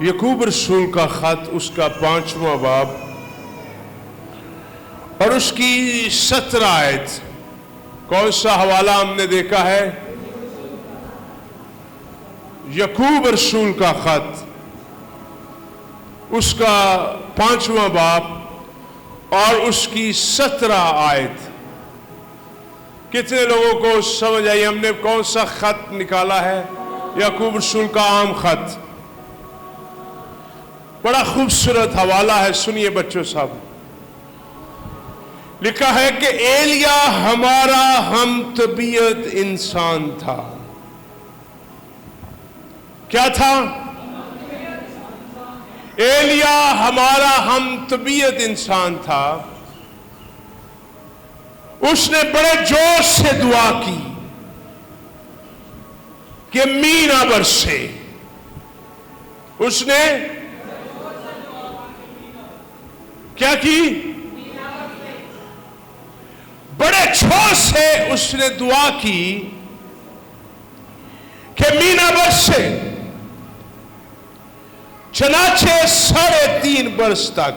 याकूब रसूल का खत उसका 5वां बाब और उसकी 17 आयत। कौन सा हवाला हमने देखा है? याकूब रसूल का खत उसका 5वां बाब और उसकी 17 आयत। कितने लोगों को समझ आई हमने कौन सा खत निकाला है? याकूब रसूल का आम खत। बड़ा खूबसूरत हवाला है, सुनिए बच्चों साहब। लिखा है कि एलिया हमारा हम तबीयत इंसान था। क्या था? एलिया हमारा हम तबीयत इंसान था। उसने बड़े जोश से दुआ की कि मींह ना बरसे। उसने क्या की? बड़े जोश से उसने दुआ की कि मींह ना बरसे। चनाचे 3.5 बरस तक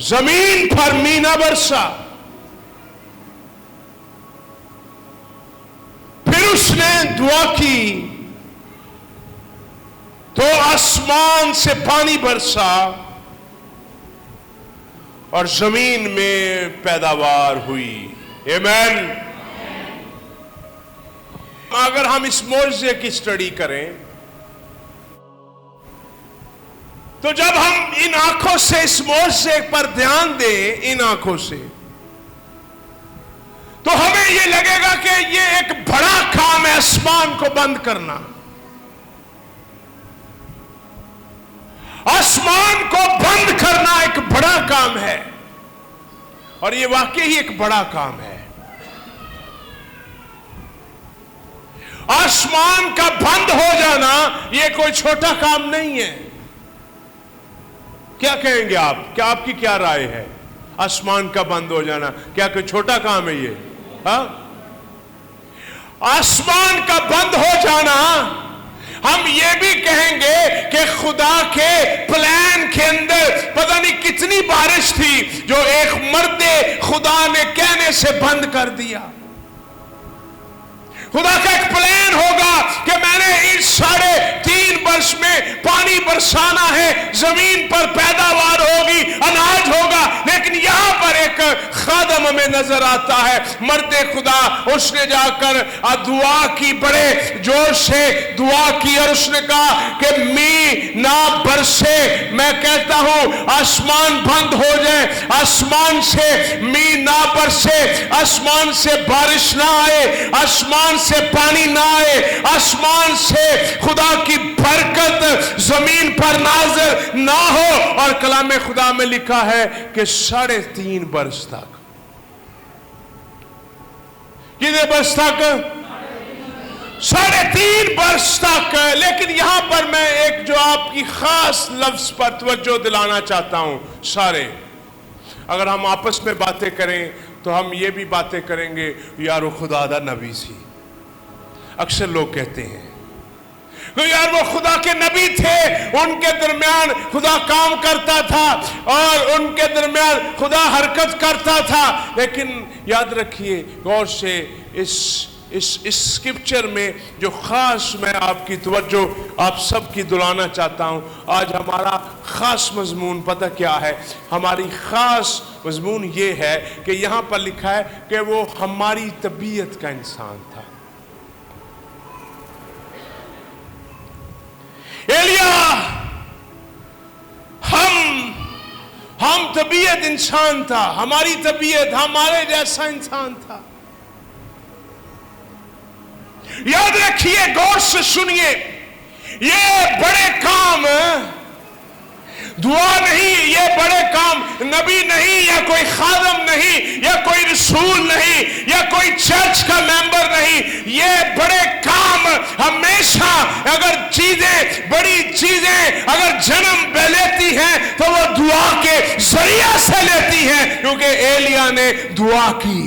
जमीन पर मींह ना बरसा। फिर उसने दुआ की तो आसमान से पानी बरसा और जमीन में पैदावार हुई। आमीन। अगर हम इस मौजज़े की स्टडी करें तो जब हम इन आंखों से इस मौजज़े पर ध्यान दें, इन आंखों से, तो हमें यह लगेगा कि यह एक बड़ा काम है आसमान को बंद करना। आसमान को बंद करना एक बड़ा काम है और यह वाकई ही एक बड़ा काम है। आसमान का बंद हो जाना यह कोई छोटा काम नहीं है। क्या कहेंगे आप? क्या आपकी क्या राय है? आसमान का बंद हो जाना क्या कोई छोटा काम है ये? हाँ, आसमान का बंद हो जाना, हम ये भी कहेंगे कि खुदा के प्लान के अंदर पता नहीं कितनी बारिश थी जो एक मर्दे खुदा ने कहने से बंद कर दिया। खुदा का एक प्लान होगा कि मैंने इस 3.5 वर्ष में पानी बरसाना है, जमीन पर पैदावार होगी, अनाज होगा। लेकिन यहां पर एक खादम हमें नजर आता है, मर्दे खुदा, उसने जाकर दुआ की, बड़े जोर से दुआ की और उसने कहा कि मींह ना बरसे। मैं कहता हूं आसमान बंद हो जाए, आसमान से मींह ना बरसे, आसमान से बारिश ना आए, आसमान से पानी ना आए, आसमान से खुदा की बरकत जमीन पर नाज़िल ना हो। और कलाम खुदा में लिखा है कि 3.5 बरस तक। कितने बरस तक? 3.5 बरस तक। लेकिन यहां पर मैं एक जो आपकी खास लफ्ज पर तवज्जो दिलाना चाहता हूं। सारे अगर हम आपस में बातें करें तो हम ये भी बातें करेंगे यार वो खुदा दा नबी सी। अक्सर लोग कहते हैं तो यार वो खुदा के नबी थे, उनके दरमियान खुदा काम करता था और उनके दरमियान खुदा हरकत करता था। लेकिन याद रखिए गौर से, इस स्क्रिप्चर में जो खास मैं आपकी तवज्जो आप सबकी दिलाना चाहता हूं, आज हमारा खास मजमून पता क्या है? हमारी खास मजमून ये है कि यहां पर लिखा है कि वो हमारी तबीयत का इंसान था। एलिया हम तबीयत इंसान था, हमारी तबीयत हमारे जैसा इंसान था। याद रखिए, गौर से सुनिए, ये बड़े काम दुआ नहीं, ये बड़े काम नबी नहीं या कोई खादम नहीं या कोई रसूल नहीं या कोई चर्च का मेंबर नहीं। ये बड़े काम हमेशा अगर बड़ी चीजें अगर जन्म लेती हैं तो वो दुआ के जरिया से लेती हैं, क्योंकि एलिया ने दुआ की।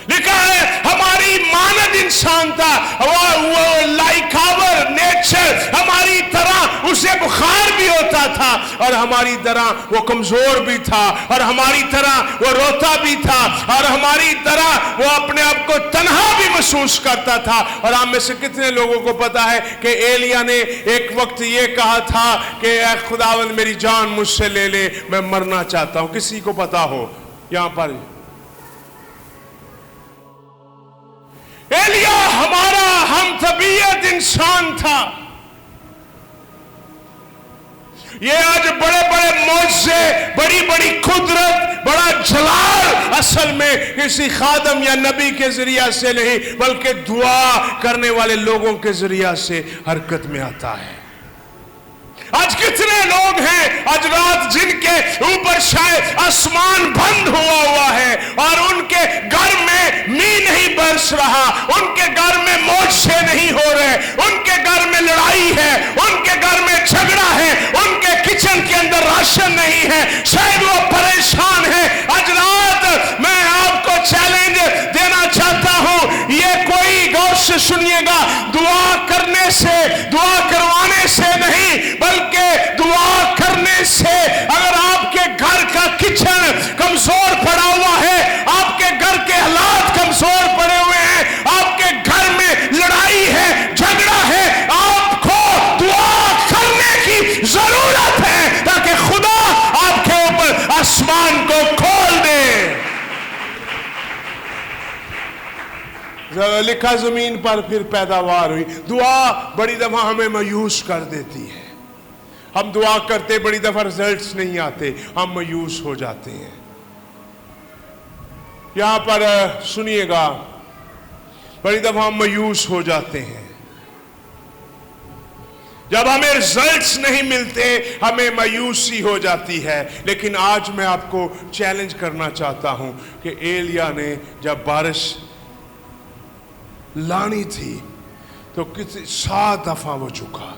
लिखा है हमारी मानद इंसान था, वो लाइक اور ہماری طرح وہ کمزور بھی تھا اور ہماری طرح وہ روتا بھی تھا اور ہماری طرح وہ اپنے آپ کو تنہا بھی محسوس کرتا تھا. اور ہم میں سے کتنے لوگوں کو پتا ہے کہ ایلیا نے ایک وقت یہ کہا تھا کہ اے خداوند میری جان مجھ سے لے لے, میں مرنا چاہتا ہوں. کسی کو پتا ہو یہاں پر؟ ایلیا ہمارا ہم طبیعت انسان تھا. یہ آج بڑے بڑے معجزے, بڑی بڑی قدرت, بڑا جلال اصل میں کسی خادم یا نبی کے ذریعہ سے نہیں بلکہ دعا کرنے والے لوگوں کے ذریعہ سے حرکت میں آتا ہے. آج کتنے لوگ ہیں آج رات جن کے اوپر شاید آسمان بند ہوا ہے اور ان کے گھر میں می نہیں برس رہا, ان کے گھر میں معجزے نہیں ہو رہے, ان کے گھر میں لڑائی ہے, ان کے گھر میں جھگڑا ہے, ان کے کچن کے اندر راشن نہیں ہے, شاید وہ پریشان ہے. آج رات میں آپ کو چیلنج دینا چاہتا ہوں, یہ کوئی غور سے سنیے گا, دعا کرنے سے, دعا کروانے سے نہیں بلکہ دعا کرنے سے. اگر آپ کے گھر کا کچن کمزور پڑا ہوا ہے, آپ کے گھر کے حالات کمزور پڑے ہوئے ہیں, آپ کے گھر میں لڑائی ہے, جھگڑا ہے, آپ کو دعا کرنے کی ضرورت ہے تاکہ خدا آپ کے اوپر آسمان کو کھول دے. لکھا زمین پر پھر پیداوار ہوئی. دعا بڑی دفعہ ہمیں مایوس کر دیتی ہے. ہم دعا کرتے بڑی دفعہ رزلٹس نہیں آتے, ہم مایوس ہو جاتے ہیں. یہاں پر سنیے گا, بڑی دفعہ ہم مایوس ہو جاتے ہیں. جب ہمیں رزلٹس نہیں ملتے ہمیں مایوسی ہو جاتی ہے. لیکن آج میں آپ کو چیلنج کرنا چاہتا ہوں کہ ایلیا نے جب بارش لانی تھی تو 7 دفعہ وہ جھکا,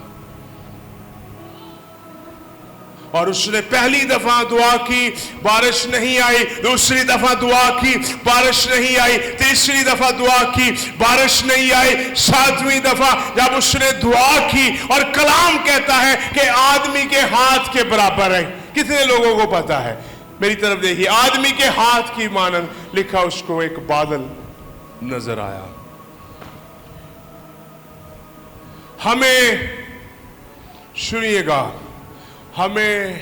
اور اس نے پہلی دفعہ دعا کی, بارش نہیں آئی. دوسری دفعہ دعا کی, بارش نہیں آئی. تیسری دفعہ دعا کی, بارش نہیں آئی. 7ویں دفعہ جب اس نے دعا کی, اور کلام کہتا ہے کہ آدمی کے ہاتھ کے برابر ہے. کتنے لوگوں کو پتا ہے؟ میری طرف دیکھیے, آدمی کے ہاتھ کی مانند لکھا, اس کو ایک بادل نظر آیا. ہمیں سنیے گا, ہمیں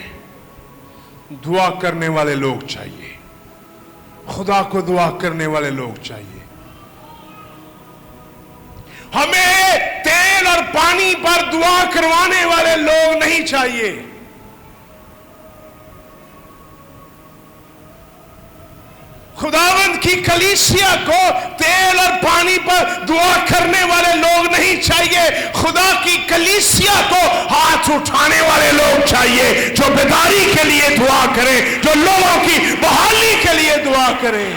دعا کرنے والے لوگ چاہیے, خدا کو دعا کرنے والے لوگ چاہیے. ہمیں تیل اور پانی پر دعا کروانے والے لوگ نہیں چاہیے. خداوند کی کلیسیا کو تیل اور پانی پر دعا کرنے والے لوگ نہیں چاہیے. خدا کی کلیسیا کو ہاتھ اٹھانے والے لوگ چاہیے جو بیداری کے لیے دعا کریں, جو لوگوں کی بحالی کے لیے دعا کریں.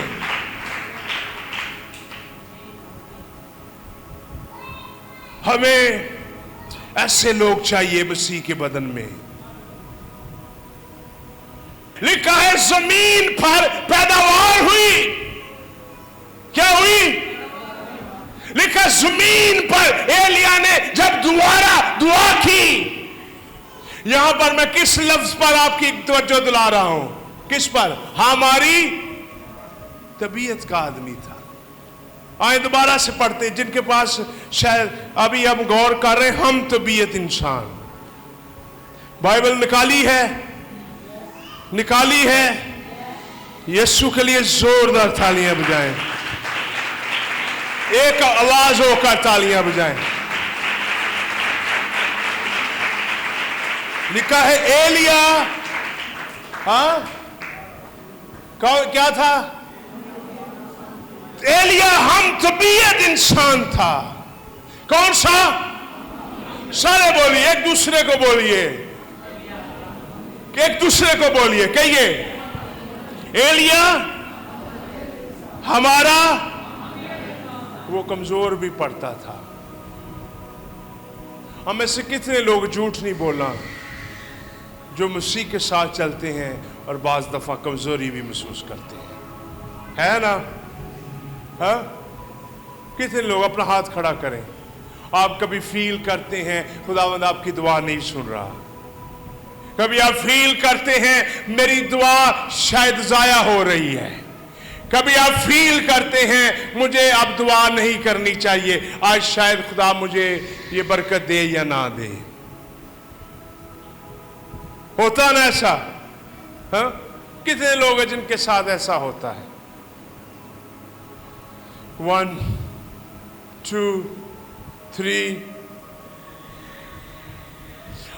ہمیں ایسے لوگ چاہیے مسیح کے بدن میں. لکھا ہے زمین پر پیداوار ہوئی. کیا ہوئی؟ لکھا زمین پر ایلیا نے جب دوبارہ دعا کی. یہاں پر میں کس لفظ پر آپ کی توجہ دلا رہا ہوں؟ کس پر؟ ہماری طبیعت کا آدمی تھا. آئیں دوبارہ سے پڑھتے, جن کے پاس شاید ابھی ہم غور کر رہے ہیں, ہم طبیعت انسان. بائبل نکالی ہے, نکالی ہے. یسوع کے لیے زوردار تالیاں بجائیں, ایک آواز ہو کر تالیاں بجائیں. لکھا ہے ایلیا, ہاں کیا تھا؟ ایلیا ہم طبیعت انسان تھا. کون سا؟ سارے بولیے, ایک دوسرے کو بولیے, ایک دوسرے کو بولیے, کہیے ایلیا ہمارا. وہ کمزور بھی پڑتا تھا. ہم میں سے کتنے لوگ جھوٹ نہیں بولنا جو مسیح کے ساتھ چلتے ہیں اور بعض دفعہ کمزوری بھی محسوس کرتے ہیں, ہے نا؟ ہاں, کتنے لوگ اپنا ہاتھ کھڑا کریں. آپ کبھی فیل کرتے ہیں خداوند آپ کی دعا نہیں سن رہا, کبھی آپ فیل کرتے ہیں میری دعا شاید ضائع ہو رہی ہے. کبھی آپ فیل کرتے ہیں مجھے اب دعا نہیں کرنی چاہیے, آج شاید خدا مجھے یہ برکت دے یا نہ دے. ہوتا نا ایسا؟ ہاں, کتنے لوگ ہیں جن کے ساتھ ایسا ہوتا ہے؟ 1 2 3.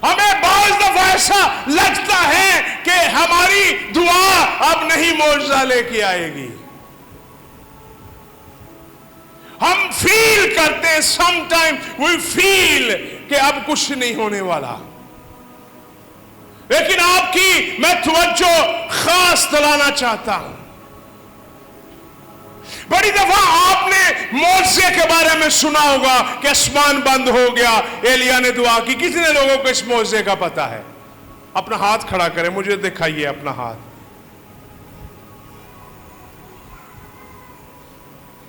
ہمیں بعض دفعہ ایسا لگتا ہے کہ ہماری دعا اب نہیں معجزہ لے کے آئے گی. ہم فیل کرتے ہیں, سم ٹائم وی فیل کہ اب کچھ نہیں ہونے والا. لیکن آپ کی میں توجہ خاص دلانا چاہتا ہوں. بڑی دفعہ آپ نے معجزے کے بارے میں سنا ہوگا کہ آسمان بند ہو گیا, ایلیا نے دعا کی. کتنے لوگوں کو اس معجزے کا پتہ ہے؟ اپنا ہاتھ کھڑا کریں, مجھے دکھائیے اپنا ہاتھ.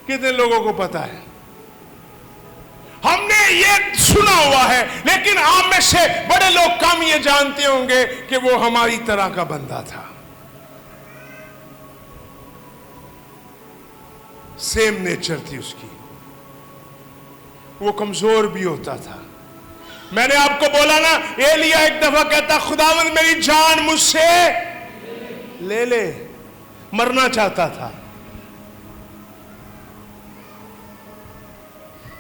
کتنے لوگوں کو پتہ ہے؟ ہم نے یہ سنا ہوا ہے, لیکن آپ میں سے بڑے لوگ کم یہ جانتے ہوں گے کہ وہ ہماری طرح کا بندہ تھا. سیم نیچر تھی اس کی, وہ کمزور بھی ہوتا تھا. میں نے آپ کو بولا نا, ایلیا ایک دفعہ کہتا خداوند میری جان مجھ سے لے لے, مرنا چاہتا تھا.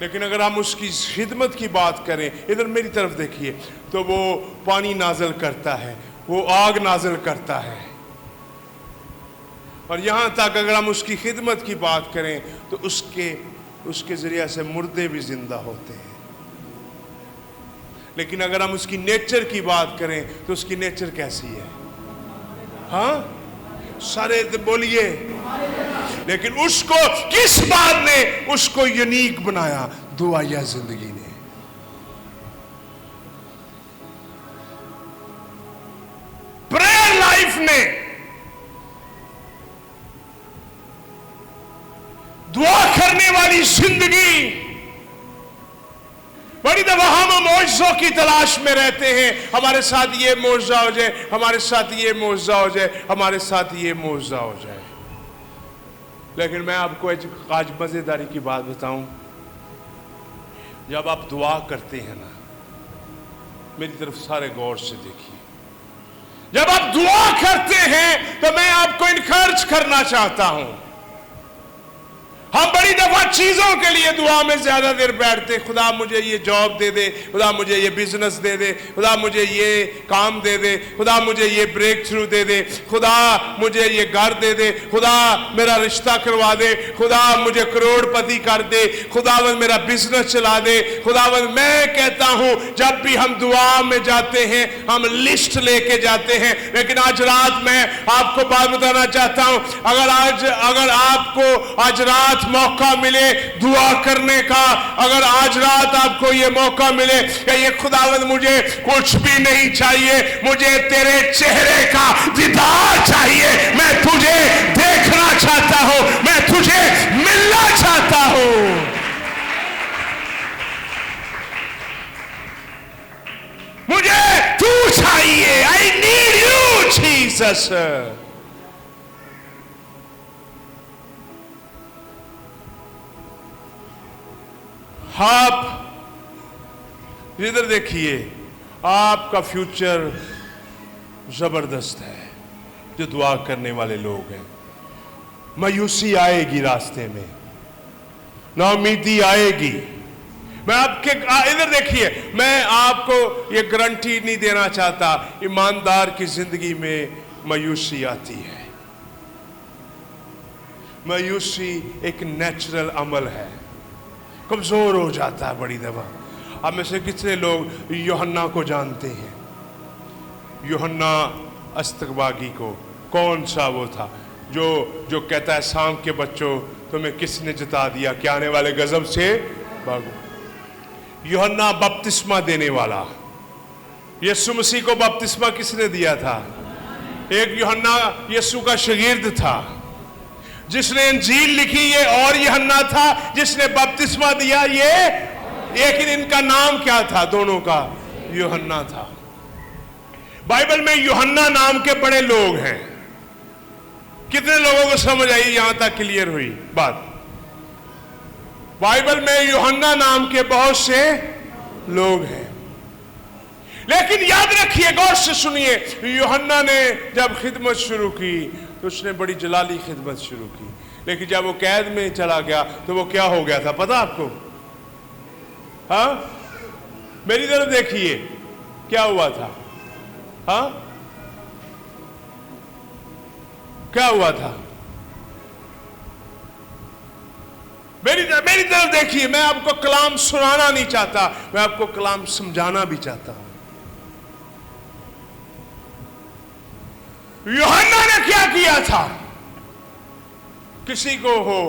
لیکن اگر ہم اس کی خدمت کی بات کریں, ادھر میری طرف دیکھیے, تو وہ پانی نازل کرتا ہے, وہ آگ نازل کرتا ہے. اور یہاں تک اگر ہم اس کی خدمت کی بات کریں تو اس کے ذریعے سے مردے بھی زندہ ہوتے ہیں. لیکن اگر ہم اس کی نیچر کی بات کریں تو اس کی نیچر کیسی ہے؟ ہاں, سارے بولیے. لیکن اس کو کس بات نے اس کو یونیک بنایا؟ دعا یا زندگی نے. پریئر لائف نے, دعا کرنے والی زندگی. بڑی دفعہ ہم معجزوں کی تلاش میں رہتے ہیں, ہمارے ساتھ یہ معجزہ ہو جائے, ہمارے ساتھ یہ معجزہ ہو جائے, ہمارے ساتھ یہ معجزہ ہو جائے. لیکن میں آپ کو آج مزیداری کی بات بتاؤں, جب آپ دعا کرتے ہیں نا, میری طرف سارے غور سے دیکھیے, جب آپ دعا کرتے ہیں تو میں آپ کو انکریج کرنا چاہتا ہوں. ہم بڑی دفعہ چیزوں کے لیے دعا میں زیادہ دیر بیٹھتے, خدا مجھے یہ جاب دے دے, خدا مجھے یہ بزنس دے دے, خدا مجھے یہ کام دے دے, خدا مجھے یہ بریک تھرو دے دے, خدا مجھے یہ گھر دے دے, خدا میرا رشتہ کروا دے, خدا مجھے کروڑ پتی کر دے, خداوند میرا بزنس چلا دے, خداوند. میں کہتا ہوں جب بھی ہم دعا میں جاتے ہیں ہم لسٹ لے کے جاتے ہیں. لیکن آج رات میں آپ کو بات بتانا چاہتا ہوں, اگر آپ کو آج رات موقع ملے دعا کرنے کا, اگر آج رات آپ کو یہ موقع ملے کہ یہ خداوند مجھے کچھ بھی نہیں چاہیے, مجھے تیرے چہرے کا دیدار چاہیے, میں تجھے دیکھنا چاہتا ہوں, میں تجھے ملنا چاہتا ہوں. مجھے تو چاہیے, I need you Jesus. آپ ادھر دیکھیے, آپ کا فیوچر زبردست ہے جو دعا کرنے والے لوگ ہیں. مایوسی آئے گی راستے میں, ناامیدی آئے گی. میں آپ کے ادھر دیکھیے, میں آپ کو یہ گارنٹی نہیں دینا چاہتا, ایماندار کی زندگی میں مایوسی آتی ہے. مایوسی ایک نیچرل عمل ہے, کمزور ہو جاتا ہے بڑی دفعہ. اب میں سے کتنے لوگ یوحنا کو جانتے ہیں؟ یوحنا استقباگی کو. کون سا وہ تھا جو کہتا ہے سام کے بچوں تمہیں کس نے جتا دیا کہ آنے والے غضب سے بھاگو. یوحنا بپتسمہ دینے والا. یسوع مسیح کو بپتسمہ کس نے دیا تھا؟ ایک یوحنا یسوع کا شاگرد تھا جس نے انجیل لکھی, یہ اور یوحنا تھا جس نے بپتسمہ دیا یہ, لیکن ان کا نام کیا تھا دونوں کا؟ یوحنا تھا. बाइबल में यूहन्ना नाम के बड़े लोग हैं। कितने लोगों को समझ आई? यहां तक क्लियर हुई बात? बाइबल में यूहन्ना नाम के बहुत से लोग हैं, लेकिन याद रखिए, गौर से सुनिए, यूहन्ना ने जब खिदमत शुरू की तो उसने बड़ी जलाली खिदमत शुरू की, लेकिन जब वो कैद में चला गया तो वो क्या हो गया था पता आपको? हाँ, मेरी तरफ देखिए, क्या हुआ था? हाँ, क्या हुआ था? मेरी तरफ देखिए। मैं आपको कलाम सुनाना नहीं चाहता, मैं आपको कलाम समझाना भी चाहता हूं। यूहन्ना ने क्या किया था? किसी को हो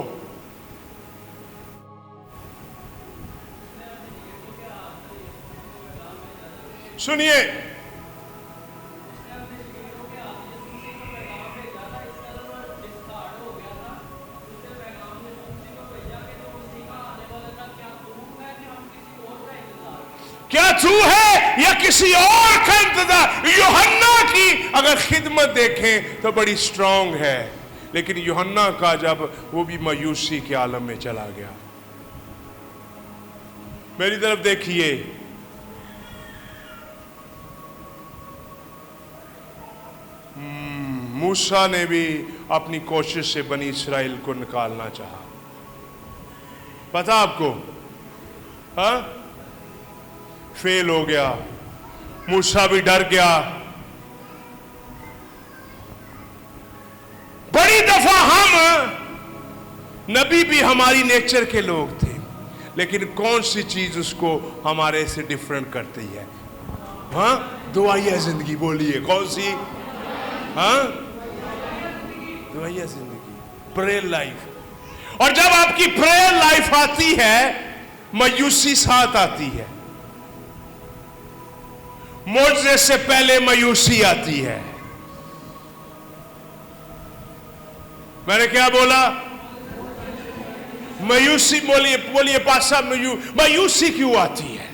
सुनिए, क्या तू है या किसी और का इंतजार? यूहन्ना की अगर खिदमत देखें तो बड़ी स्ट्रांग है, लेकिन यूहन्ना का जब वो भी मायूसी के आलम में चला गया। मेरी तरफ देखिए, मूसा ने भी अपनी कोशिश से बनी इस्राएल को निकालना चाहा, पता आपको? हाँ, फेल हो गया, मूसा भी डर गया। बड़ी दफा हम नबी भी हमारी नेचर के लोग थे, लेकिन कौन सी चीज उसको हमारे से डिफरेंट करती है? हाँ, दुआया जिंदगी। बोलिए कौन सी? हाँ, दुआया जिंदगी, प्रेयर लाइफ। और जब आपकी प्रेयर लाइफ आती है, मायूसी साथ आती है। मोजे से पहले मायूसी आती है। मैंने क्या बोला? मायूसी। बोलिए पासा, मायूसी क्यों आती है?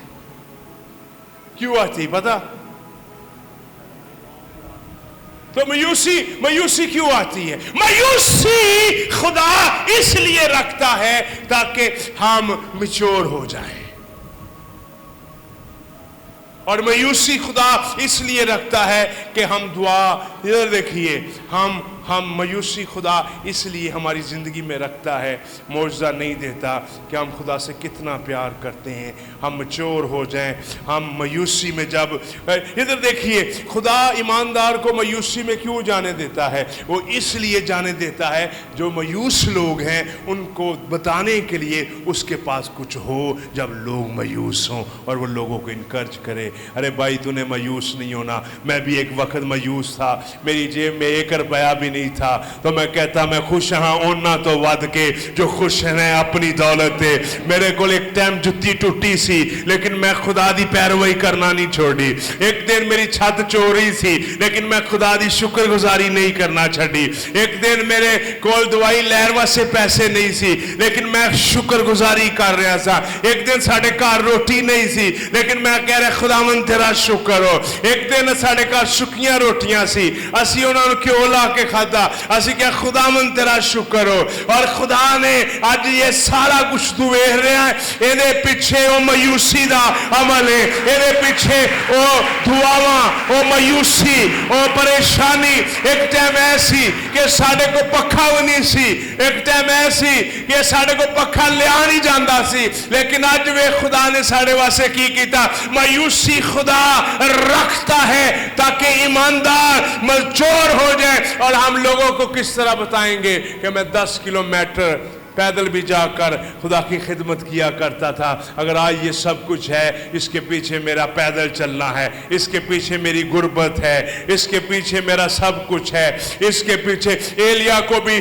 क्यों आती है पता? तो मायूसी क्यों आती है? मायूसी खुदा इसलिए रखता है ताकि हम मैच्योर हो जाएं, और मायूसी खुदा इसलिए रखता है कि हम दुआ, इधर देखिए, हम मायूसी खुदा इसलिए हमारी ज़िंदगी में रखता है, मौजज़ा नहीं देता कि हम खुदा से कितना प्यार करते हैं, हम मैच्योर हो जाएं। हम मायूसी में जब, इधर देखिए, खुदा ईमानदार को मायूसी में क्यों जाने देता है? वो इसलिए जाने देता है, जो मायूस लोग हैं उनको बताने के लिए उसके पास कुछ हो, जब लोग मायूस हों और वो लोगों को इनकरेज करे, अरे भाई तूने मायूस नहीं होना। मैं भी एक वक्त मायूस था, मेरी जेब में 1 रुपया भी नहीं था, तो मैं कहता मैं खुश हाँ ओना तो वध के जो खुश है अपनी दौलत है। मेरे को एक टाइम जुत्ती टूटी सी, लेकिन मैं खुदा दी पैरवी करना नहीं छोड़ी। एक दिन मेरी छत चोरी सी, लेकिन मैं खुदा दी शुक्रगुजारी नहीं करना छड़ी। एक दिन मेरे कोल दवाई लैन वास्ते पैसे नहीं सी, लेकिन मैं शुक्रगुजारी कर रहा था। एक दिन साढ़े घर रोटी नहीं सी, लेकिन मैं कह रहा खुदावन तेरा शुक्र हो। एक दिन साढ़े घर सुक्कियां रोटियां सी, असी उन्होंने क्यों ला के खादा, असी क्या खुदावन तेरा शुक्र हो। और खुदा ने आज ये सारा कुछ तू वेख रहा है, ਇਹਦੇ ਪਿੱਛੇ ਉਹ ਮਾयूसी ਦਾ ਅਮਲ ਹੈ, ਇਹਦੇ ਪਿੱਛੇ ਉਹ ਦੁਆਵਾਂ, ਉਹ ਮਾयूसी, ਉਹ ਪਰੇਸ਼ਾਨੀ। ਇੱਕ ਟਾਈਮ ਐਸੀ ਕਿ ਸਾਡੇ ਕੋ ਪੱਖਾ ਵੀ ਨਹੀਂ ਸੀ, ਇੱਕ ਟਾਈਮ ਐਸੀ ਕਿ ਸਾਡੇ ਕੋ ਪੱਖਾ ਲਿਆ ਨਹੀਂ ਜਾਂਦਾ ਸੀ, लेकिन ਅੱਜ वे खुदा ने साढ़े वास्ते की कीता। मायूसी खुदा रखता है ताकि ईमानदार मचोर हो जाए। और हम लोगों को किस तरह बताएंगे कि मैं 10 किलोमीटर पैदल भी जाकर खुदा की खिदमत किया करता था। अगर आज ये सब कुछ है, इसके पीछे मेरा पैदल चलना है, इसके पीछे मेरी गुर्बत है, इसके पीछे मेरा सब कुछ है। इसके पीछे एलिया को भी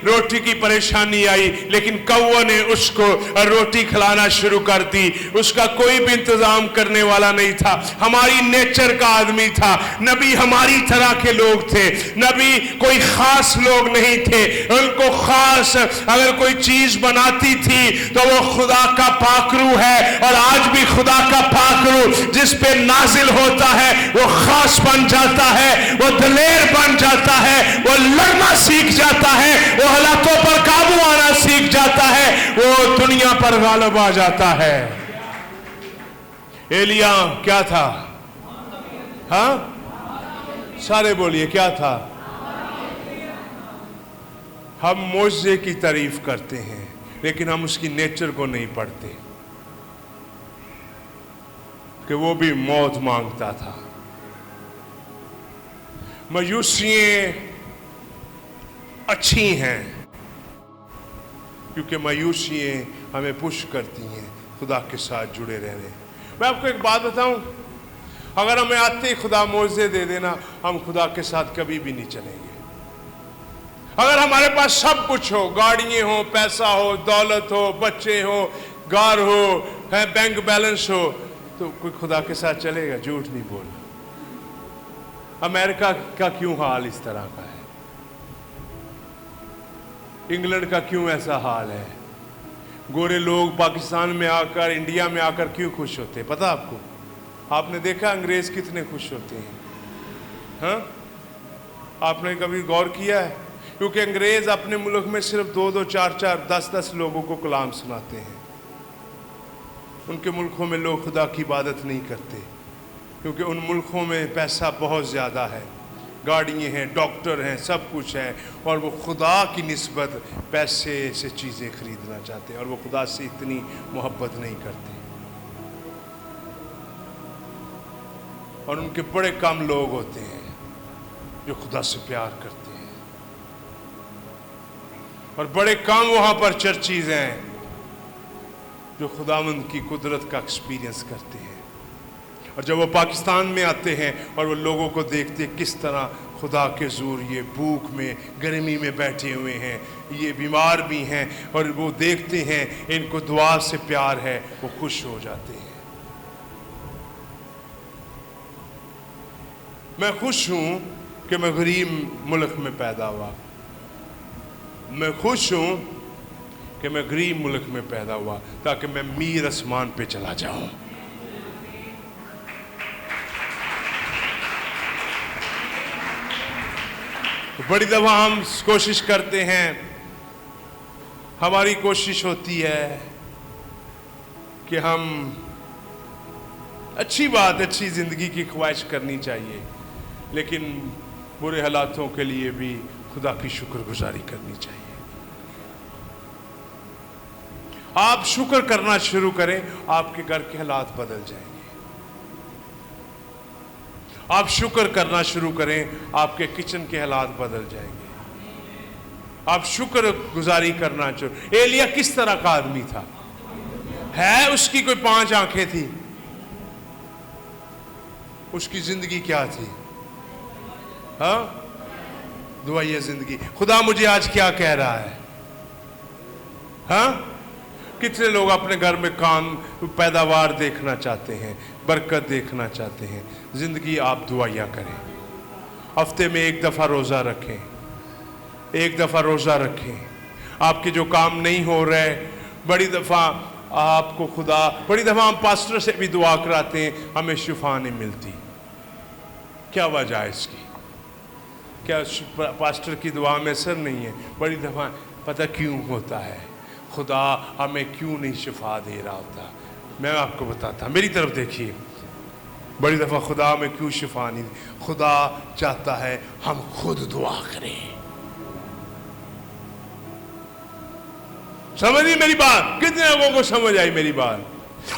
रोटी की परेशानी आई, लेकिन कौवा ने उसको रोटी खिलाना शुरू कर दी। उसका कोई भी इंतजाम करने वाला नहीं था, हमारी नेचर का आदमी था। नबी हमारी तरह के लोग थे, नबी कोई खास लोग नहीं थे। उनको खास अगर कोई चीज बनाती थी तो वो खुदा का पाकरू है। और आज भी खुदा का पाकरू जिस पे नाजिल होता है वो खास बन जाता है, वो दलेर बन जाता है, वो लड़ना सीख जाता है, वो हालातों पर काबू आना सीख जाता है, वो दुनिया पर गालिब आ जाता है। एलिया क्या था? हाँ, सारे बोलिए क्या था? हम मोजे की तारीफ करते हैं लेकिन हम उसकी नेचर को नहीं पढ़ते कि वो भी मौत मांगता था। मायूसियां अच्छी हैं क्योंकि मायूसियां हमें पुश करती हैं खुदा के साथ जुड़े रहने। मैं आपको एक बात बताऊं, अगर हमें आते ही खुदा मौजे दे देना, हम खुदा के साथ कभी भी नहीं चलेंगे। अगर हमारे पास सब कुछ हो, गाड़ियां हो, पैसा हो, दौलत हो, बच्चे हो, घर हो, है बैंक बैलेंस हो, तो कोई खुदा के साथ चलेगा? झूठ नहीं बोलना। अमेरिका का क्यों हाल इस तरह का है? इंग्लैंड का क्यों ऐसा हाल है? गोरे लोग पाकिस्तान में आकर, इंडिया में आकर क्यों खुश होते हैं? पता आपको? आपने देखा अंग्रेज कितने खुश होते हैं? हाँ, आपने कभी गौर किया है? क्योंकि अंग्रेज अपने मुल्क में सिर्फ 2-2, 4-4, 10-10 लोगों को कलाम सुनाते हैं। उनके मुल्कों में लोग खुदा की इबादत नहीं करते क्योंकि उन मुल्कों में पैसा बहुत ज़्यादा है, गाड़ियाँ हैं, डॉक्टर हैं, सब कुछ है, और वो खुदा की निस्बत पैसे से चीज़ें खरीदना चाहते हैं और वो खुदा से इतनी मोहब्बत नहीं करते। और उनके बड़े कम लोग होते हैं जो खुदा से प्यार करते हैं, और बड़े कम वहाँ पर चर्चेज हैं जो खुदावंद की कुदरत का एक्सपीरियंस करते हैं। और जब वो पाकिस्तान में आते हैं और वो लोगों को देखते हैं किस तरह खुदा के ज़ूर ये भूख में, गर्मी में बैठे हुए हैं, ये बीमार भी हैं, और वो देखते हैं इनको दुआ से प्यार है, वो खुश हो जाते हैं। मैं खुश हूँ कि मैं गरीब मुल्क में पैदा हुआ। मैं खुश हूँ कि मैं गरीब मुल्क में पैदा हुआ ताकि मैं मीर आसमान पे चला जाऊं। बड़ी दफा हम कोशिश करते हैं, हमारी कोशिश होती है कि हम अच्छी बात, अच्छी ज़िंदगी की ख्वाहिश करनी चाहिए, लेकिन बुरे हालातों के लिए भी खुदा की शुक्रगुजारी करनी चाहिए। आप शुक्र करना शुरू करें, आपके घर के हालात बदल जाएंगे। आप शुक्र करना शुरू करें, आपके किचन के हालात बदल जाएंगे। आप शुक्र गुजारी करना शुरू। एलिया किस तरह का आदमी था? है उसकी कोई 5 आंखें थी? उसकी जिंदगी क्या थी? हाँ, दुआइया जिंदगी। खुदा मुझे आज क्या कह रहा है? हाँ, कितने लोग अपने घर में काम, पैदावार देखना चाहते हैं, बरकत देखना चाहते हैं। ज़िंदगी आप दुआया करें। हफ्ते में 1 दफ़ा रोज़ा रखें, 1 दफ़ा रोज़ा रखें। आपके जो काम नहीं हो रहे, बड़ी दफ़ा आपको खुदा, बड़ी दफ़ा हम पास्टर से भी दुआ कराते हैं, हमें शिफा नहीं मिलती। क्या वजह है इसकी? क्या पास्टर की दुआ में असर नहीं है? बड़ी दफ़ा पता क्यों होता है? खुदा हमें क्यों नहीं शिफा दे रहा होता? मैं आपको बताता, मेरी तरफ देखिए। बड़ी दफ़ा खुदा हमें क्यों शिफा नहीं? खुदा चाहता है हम खुद दुआ करें। समझिए मेरी बात? कितने लोगों को समझ आई मेरी बात?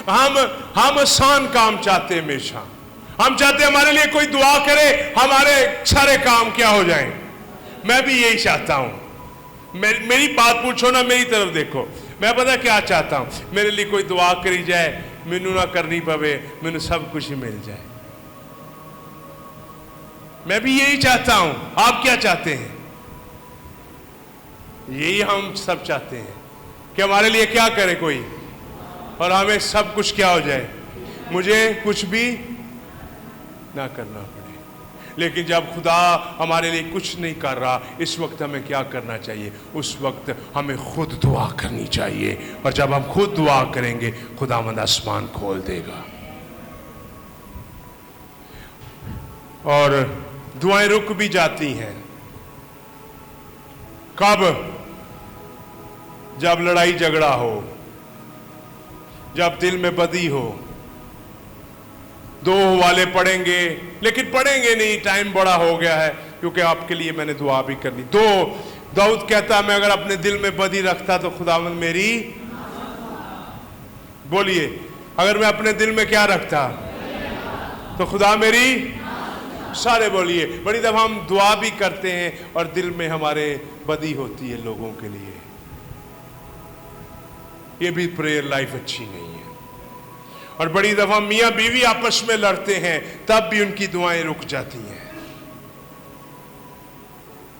हम आसान काम चाहते हैं हमेशा। हम चाहते हैं हमारे लिए कोई दुआ करे, हमारे सारे काम क्या हो जाएं। मैं भी यही चाहता हूं। मेरी बात पूछो ना, मेरी तरफ देखो। मैं पता क्या चाहता हूं? मेरे लिए कोई दुआ करी जाए, मैनू ना करनी पवे, मैनू सब कुछ ही मिल जाए। मैं भी यही चाहता हूं। आप क्या चाहते हैं? यही हम सब चाहते हैं कि हमारे लिए क्या करे कोई, और हमें सब कुछ क्या हो जाए, मुझे कुछ भी ना करना पड़े। लेकिन जब खुदा हमारे लिए कुछ नहीं कर रहा, इस वक्त हमें क्या करना चाहिए? उस वक्त हमें खुद दुआ करनी चाहिए। और जब हम खुद दुआ करेंगे, खुदावंद आसमान खोल देगा। اور دعائیں رک بھی جاتی ہیں. کب؟ جب لڑائی جھگڑا ہو، جب دل میں بدی ہو. دو والے پڑھیں گے لیکن پڑھیں گے نہیں، ٹائم بڑا ہو گیا ہے کیونکہ آپ کے لیے میں نے دعا بھی کرنی. داؤد کہتا میں اگر اپنے دل میں بدی رکھتا تو خداوند میری، بولیے، اگر میں اپنے دل میں کیا رکھتا تو خدا میری، سارے بولیے. بڑی دفعہ ہم دعا بھی کرتے ہیں اور دل میں ہمارے بدی ہوتی ہے لوگوں کے لیے. یہ بھی پریئر لائف اچھی نہیں ہے. اور بڑی دفعہ میاں بیوی آپس میں لڑتے ہیں تب بھی ان کی دعائیں رک جاتی ہیں.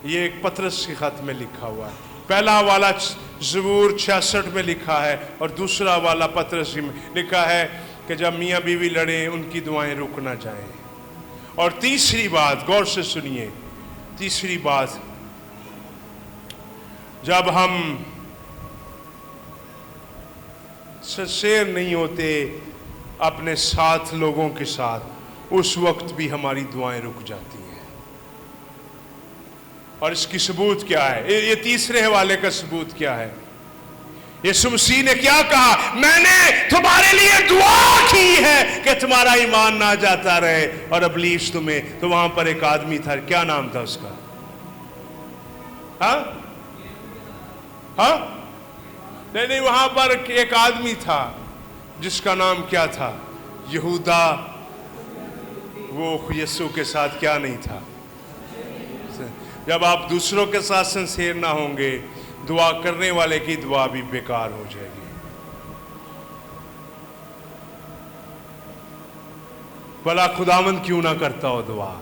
یہ ایک پطرس کے خط میں لکھا ہوا ہے. پہلا والا زبور 66 میں لکھا ہے اور دوسرا والا پطرس میں لکھا ہے کہ جب میاں بیوی لڑیں ان کی دعائیں رک نہ جائیں. اور تیسری بات، غور سے سنیے، تیسری بات، جب ہم سنسیئر نہیں ہوتے اپنے ساتھ لوگوں کے ساتھ، اس وقت بھی ہماری دعائیں رک جاتی ہیں. اور اس کی ثبوت کیا ہے؟ یہ تیسرے حوالے کا ثبوت کیا ہے؟ یسوع مسیح نے کیا کہا؟ میں نے تمہارے لیے دعا کی ہے کہ تمہارا ایمان نہ جاتا رہے. اور ابلیس تمہیں، تو وہاں پر ایک آدمی تھا، کیا نام تھا اس کا؟ ہاں نہیں، وہاں پر ایک آدمی تھا جس کا نام کیا تھا؟ یہودا. وہ یسوع کے ساتھ کیا نہیں تھا؟ جب آپ دوسروں کے ساتھ سنسیئر نہ ہوں گے، دعا کرنے والے کی دعا بھی بیکار ہو جائے گی. بھلا خداوند کیوں نہ کرتا ہو دعا؟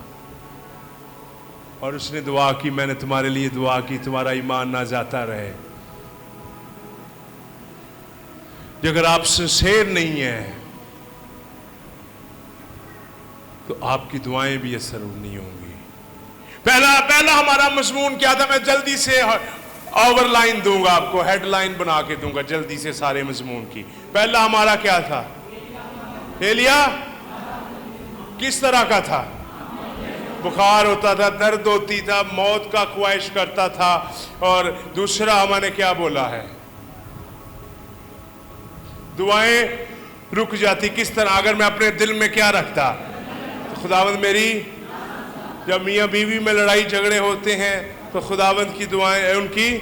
اور اس نے دعا کی، میں نے تمہارے لیے دعا کی تمہارا ایمان نہ جاتا رہے. اگر آپ سنسیئر نہیں ہیں تو آپ کی دعائیں بھی اثر نہیں ہوں گی. پہلا ہمارا مضمون کیا تھا؟ میں جلدی سے اوور لائن دوں گا آپ کو، ہیڈ لائن بنا کے دوں گا جلدی سے سارے مضمون کی. پہلا ہمارا کیا تھا؟ ایلیا کس طرح کا تھا؟ بخار ہوتا تھا، درد ہوتی تھا، موت کا خواہش کرتا تھا. اور دوسرا ہم نے کیا بولا ہے؟ دعائیں رک جاتی. کس طرح؟ اگر میں اپنے دل میں کیا رکھتا تو خداوند میری. جب میاں بیوی میں لڑائی جھگڑے ہوتے ہیں تو خداوند کی دعائیں ان کی.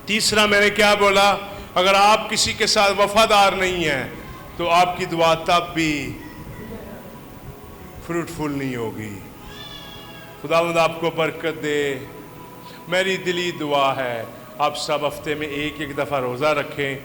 تیسرا میں نے کیا بولا؟ اگر آپ کسی کے ساتھ وفادار نہیں ہیں تو آپ کی دعا تب بھی فروٹفل نہیں ہوگی. خداوند آپ کو برکت دے. میری دلی دعا ہے آپ سب ہفتے میں ایک دفعہ روزہ رکھیں